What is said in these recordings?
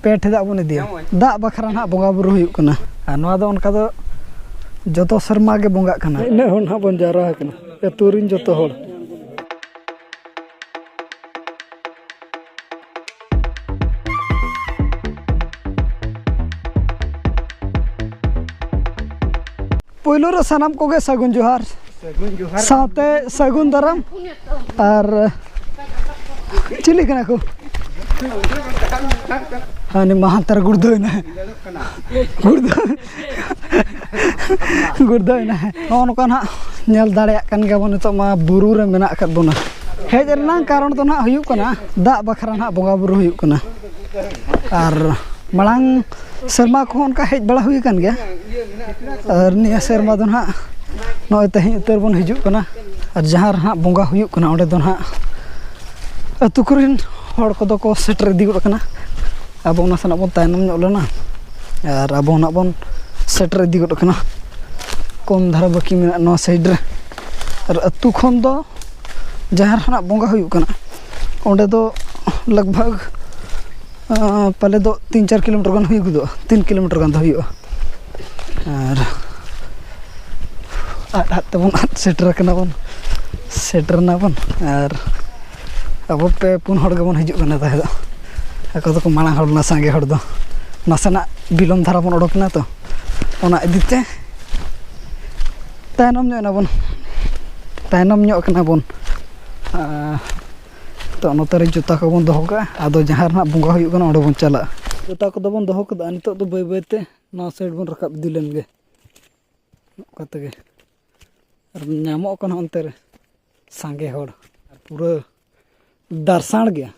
पे ठेदा बन इदिया दा बखरा ना बोंगा बुरु हुयुक कना आर नोआ दो उनका दो जतो शर्मा के बोंगा कना इने होन हा बन जारा कना एतुरिन जतो होड़ पहिलो रे सनाम कोगे सगुन जोहार साथे सगुन दराम और चिली कना को हानि महातर गुर्दोइना गुर्दोइना नोका ना नेल दाड़ेया कान गबो नितो मा बुरु रे मेना अकद बोना हेज रना कारण तो ना हुयुक कना दा बखरा ना बोंगा बुरु हुयुक कना और मलांग शर्मा को उनका हेज बड़ा हुई कन गया और निया शर्मा दो ना नोय तही उतर बन हिजुक कना और जहां ना बोंगा हुयुक कना ओडे दो ना अतुकुरिन हड़ को दो को सेटर इदी गुड कना अब उना सना बन तायनम ᱧᱚᱜ लेना और अब उना बन सेटर इदी गुड कना कम धारा बाकी मेना नो साइड रे और अतु खन दो जहां ना बोंगा हुयुक कना ओडे दो लगभग पहले दो 3-4 किलोमीटर गन हुई गुदो 3 किलोमीटर गन हुई और आते बन सेटर कना बन सेटर ना बन और अब पे पुन हड़ गबन हिजुक कना ताहे दो ako do ko malang hor na sange hor do nasana bilom dhara bon odokna to ona idite tanom nyok kana bon to notare juta ko bon doho ka ado jahar na bunga huyuk kana odo bon chala juta ko do bon doho kada nito do bay bay te na side bon rakab dilen ge kata ge ar nyamo kana onte re sange hor pura darsan gya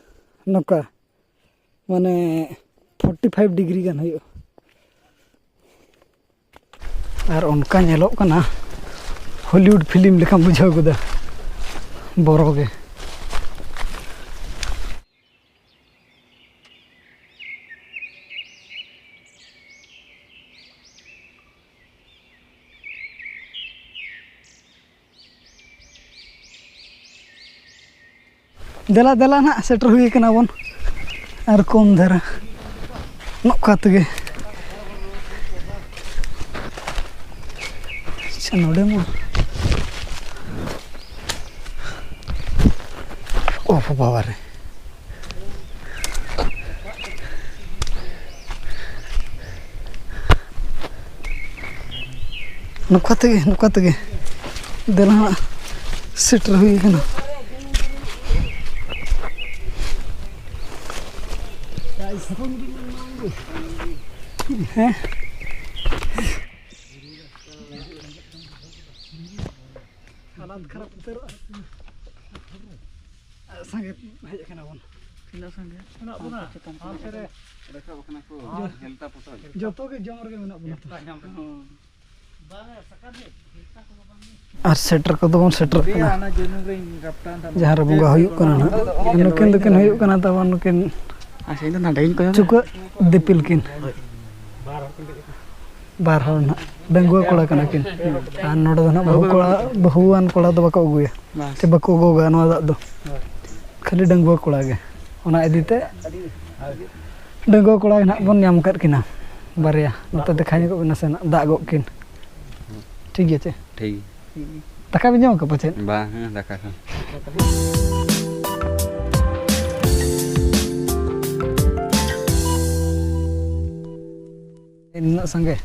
noka माने 45 degree गान हुयो और उनका नेलो कना Hollywood film लेखा बुझाव गदा बरो गे देला देला ना सेटर हुई कना बन और कम धारा नौका तगे नोडे मो ओ बाबा रे नौका तगे देला सेटर हुई कना हैं हालात खराब उतर संगे हेज कना बन किना संगे ना बुना आमसेरे रखा बखना को हेलता पतो जतो के जमर के मेना बुना और सेटर को दो सेटर कना जहां रे बुंगा हुयुक कना नुकिन दुकिन हुयुक कना तब नुकिन आसे ना डाइन को चुक दिपिल किन बार हर ना डंगुआ कोड़ा कना किन आ नोडे ना बहुआन कोड़ा दो बको अगुया ते बको गोगा नवा दा दो खाली डंगुआ कोड़ा गे ओना इदीते डंगुआ कोड़ा ना बन नाम कर किना बारिया नते देखाय को नसे ना दा गो किन ठीक है चे ठीक दाका बिजो को पछे बा दाका इन संगे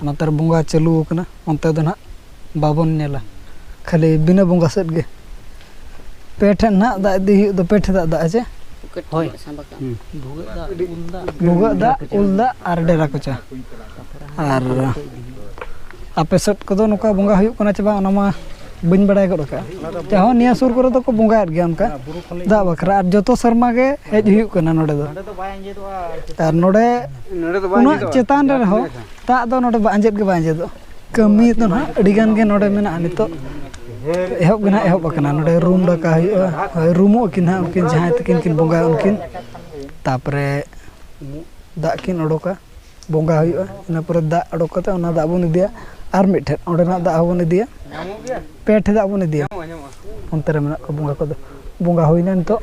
नतर बुंगा चालू कना onte do na babon nela khali bina bunga set ge pethe na da di do pethe da aje hoy buga da ulda ar dera kocha ar ape set ko do noka bunga huyuk kana chaba ona ma बन बड़ा का जहाँ निया सुर को तो बंगा गया उनका दा बखरा और जो शर्मा के हेज हुना नोडे दो और नोडे उना चेतान रे हो ता दो नोडे बांजेत के बांजेत कमी तो ना अडिगान के नोडे मेना नितो एहब गना एहब बकना नोडे रूम डका हुआ रूमो किन हा उनकिन जहां तकिन किन बंगा उनकिन तापरे दा किन ओडोका बंगा हुआ इना पर दा ओडोकते ओना दा बन दिया और मिठे ओडेना दा बन दिया पेठे दा बन दिया अंतरे मेना को बंगा हुईना नितो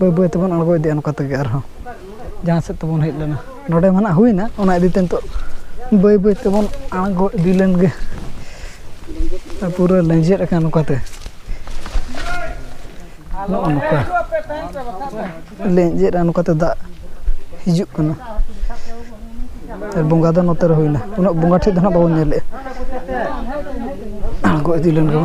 बै बै तबन अणगो दिया नका तगे आर जहाँ से तबन हेज लेना नोडे माना हुईना ओना इदी तेन तो बाय बाय तबन आगो इदी लेन गे पूरा लेंजेट अकान नोकाते नोका लेंजेट नोकाते दा हिजुक कना और बंगा दो नोते रे हुईना उना बंगा ठे दना बाबन नेले आगो इदी लेन गे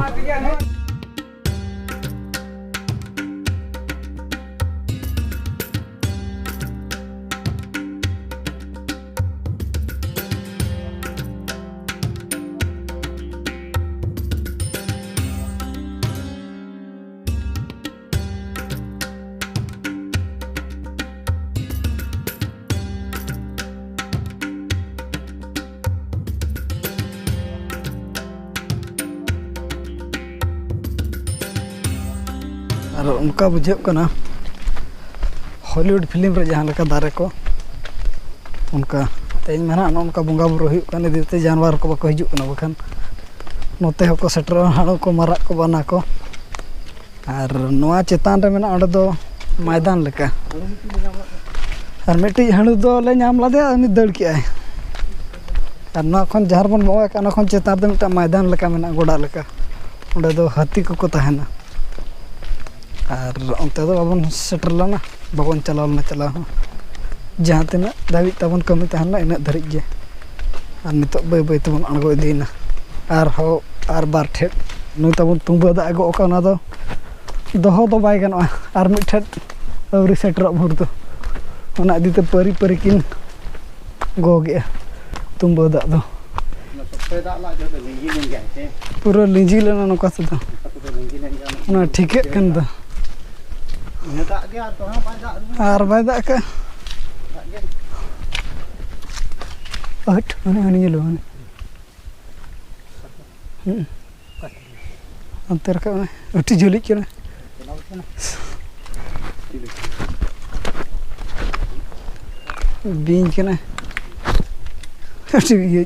और उनका बुझे हॉलीवुड फिल्म रे जहाँ लेका दारे को उनका तेज मेना उनका बंगा बुरु हुई दीते जानवर को बाको हिजुक कना बखान नोते होको सेटर हाड़ो को मारा को बना को और नोआ चेतान रे मेना ओंडे दो मैदान लेका और मिट्टी हाड़ू दो ले नाम लादे उनी दड़ के आय और नोआ खन जहार बन बंगा का खन चेतान दे मिटा मैदान लेका मेना गोडा लेका ओंडे दो हाथी को तहना और अंत बाबन सेटर लाना बाबन चलावना चला जहाँ तीना धाबी तबन कमी तहना इन धारिज गे और नित बै बै तबन आगो इदीना और बार ठेट नुई तबन तुम्बा दा अगो ओका दो दोहो दो बाय गानोआ और मिठे अवरी सेटर भोर दो ओना इदीते परी परी किन गोगे तुम्बा दा दो पूरा लिंजी लेना नोका से दो ओना ठीके कन दो और बाय दा का हट हनी हनी लो हनी अंतर का उठी झोली के बीन के ना उठी ये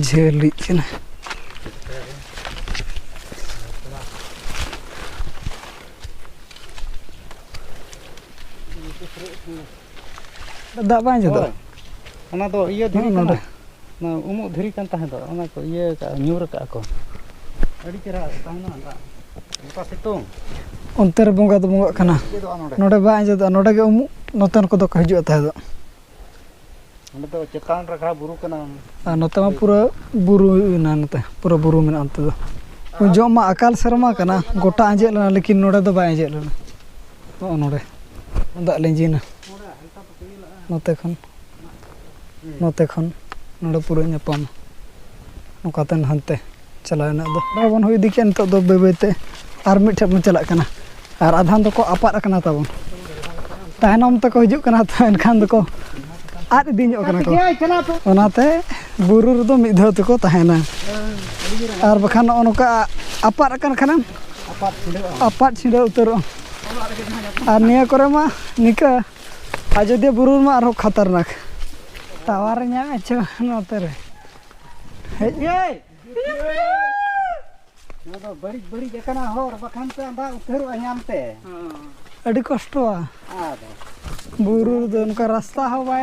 झोली के ना दा बाय जदो ओना दो इया धीरी ना उमु धीरी कान ताहे दो ओना को इया का न्यूर का को अड़ी चरा ताहना दा उनका सितों अंतर बंगा दो बंगा कना नोडे बाय जदो नोडे के उमु नोतन को दो हिजु ताहे दो ओना दो चेतान रखा बुरु कना आ नोते मा पूरा बुरु ना नोते पूरा बुरु में अंत दो जोमा अकाल शर्मा कना गोटा आंजे लेना लेकिन नोडे दो बाय आंजे लेना ओ नोडे दा लेंजीना नोते खन नोडे पूरा ᱧᱟᱯᱟᱢ नोकातन हनते चलाना दो बाबन हुई दिखे नित दो बै बैते और मिठे बन चला कना और आधान दो को आपात कना तबन तायनम तक हिजुक कना तो एनखान दो को आद दिन कना को ओनाते बुरु रदो मिद धाव तको ताहेना और बखान नोका आपात कन खाना आपात छिंडा उतरो और निया करे मा निका अयोध्या बुरु मा आरो खतरनाक टावर ᱧᱟᱢ ᱮᱪᱚ ᱱᱚᱛᱮ रे हे ᱱᱚᱫᱚ ᱵᱟᱹᱲᱤ ᱡᱟᱠᱟᱱᱟ ᱦᱚᱨ ᱵᱟᱠᱷᱟᱱ ᱛᱮ ᱟᱸᱫᱟ ᱩᱛᱟᱹᱨᱚᱜᱼᱟ ᱧᱟᱢᱛᱮ ᱟᱹᱰᱤ ᱠᱚᱥᱴᱚᱣᱟ ᱟᱫᱚ बुरु दो उनका रास्ता हो बाय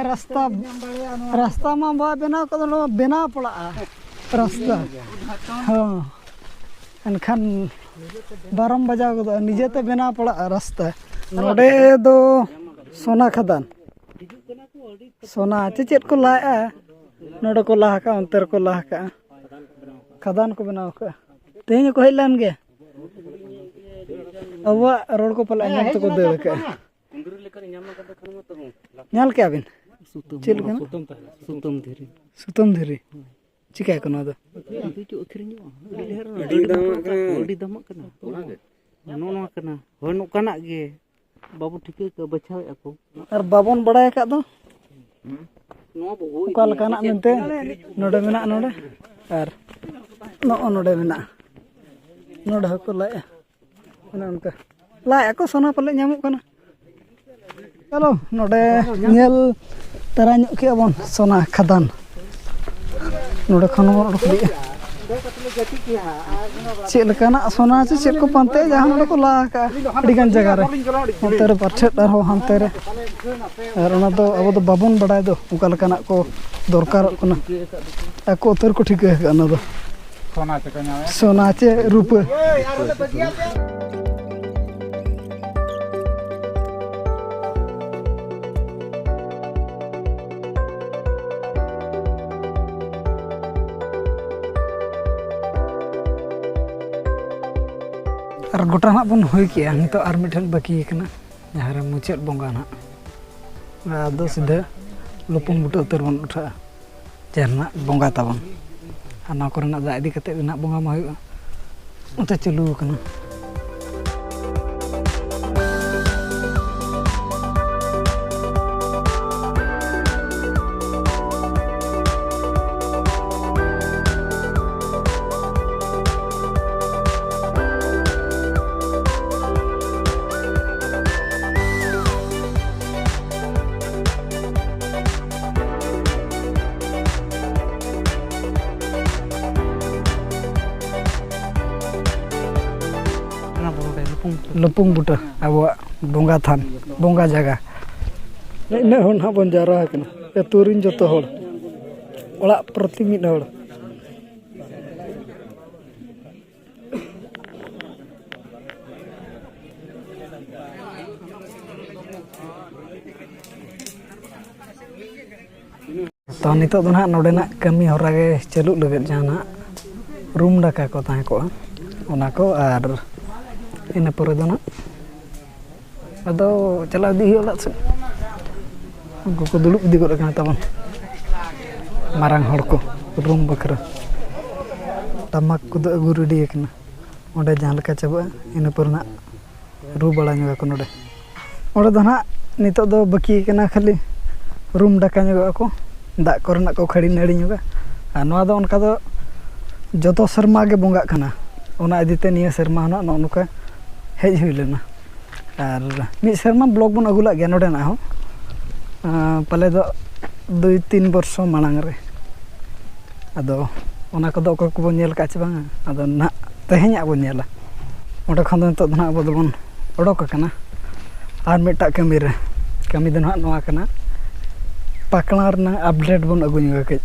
रास्ता मा बा बेनाव को दो बेनाव पड़ा रास्ता हां एनखान 12 बजा को निजेते बेनाव पड़ा रास्ता नोडे दो सोना खदान सोना चेचेत को लाया नोडे को लाहा का अंतर को लाहा का खदान को बनाव का तेज को हेलन गे अवा रोड को पला नाम तो को दे के ᱧᱮᱞ के आबिन सुतम धीरी चिका को ना दो अडी दामक कना नोनवा कना होय नोकाना गे बाबू ठिके के बचावे ako और बाबन बड़ाय का दो नो कालकाना मेनते नोडे मेना नोडे और नोडे मेना नोडे को लाय ओना उनका लाय को सोना पले ᱧᱟᱢᱚᱜ कना चलो नोडे नेल तरा के अबन सोना खदान नोडे खन बन उडक चेक लेकाना सोना से चेक को पानते जहाँ नोडे को ला का अड़ी गान जगह रे ओंते रे पारछेट आर हो हानते रे आर ओना दो अब दो बाबन बडाय दो उका लेकाना को दरकार कना ako उतर को ठीक है ना दो सोना चे रूप और गोटा ना बन हुई किया नितो आर मिठन बाकी कना जहाँ रे मुचाद बंगा ना आदो सीधे लुपुंग बुटा उतर बन उठा जरना बंगा ताबन आना करना दा इदी कते ना बंगा मा हुई उते चलू कना लुपुंग बुटा अब बंगा थान बंगा जगह इन ना बन जारा तुरीन जो ओड़ा प्रति मिड हड़ तो नितो दो ना नोडेना कमी हरा गे चालू लगत जाना रूम डाका को ताहे को ओना को आर इन पर दो ना अदो चला दी होला से उनको को दुलुप दी गड kana ताबन मारांग हड़ को रूम बखरा टमाक को अगु रेडी kana ओंडे जहां लका चाबा इन पर ना रू बड़ा न्योगा को नोडे ओंडे दो ना नितो दो बाकी kana खाली रूम डाका न्योगा को दा करना को खड़ी नड़ी न्योगा आ नोआ दो उनका दो जतो शर्मा गे बोंगा kana ओना इदिते निया शर्मा ना नोनुका हेज हुई लेना और मिड शर्मा ब्लॉग बन अगुला गया नोडे ना हो पले दो 2-3 वर्ष मांग रे अदो ओना को दो को बन नेल काच बांग अदो ना तेहे냐 बन नेला ओडे खन दो ना अब दो बन ओडोक कना आर मिटा कमी रे कमी दो ना नोआ कना पाकना रना अपडेट बन अगु न्योगा के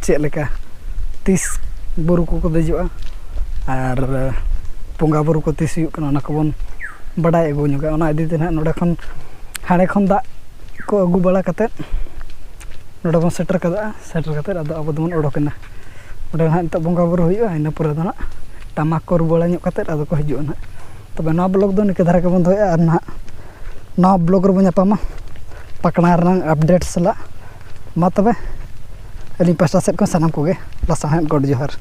चेक लेका 30 बुरु को देजोआ और पोंगा बुरु को 30 हुई कना को बन बडाय अगु न्योगा ओना इदि ना नोडे खन हाणे खन दा को अगु बड़ा कते नोडे बन सेटर कते अदो अब दो बन ओडोकना ओडे ना त पोंगा बुरु हुई इन पर दो ना टमाक को रुबड़ा न्यो कते अदो को हिजुआ ना तबे ना ब्लॉग दो निके धारा के बन दोया और ना ब्लॉग रे बन पामा पकना रंग अपडेट सला मा तबे अली पास्टा सेट को सनम को गे लसा गॉड जोहर।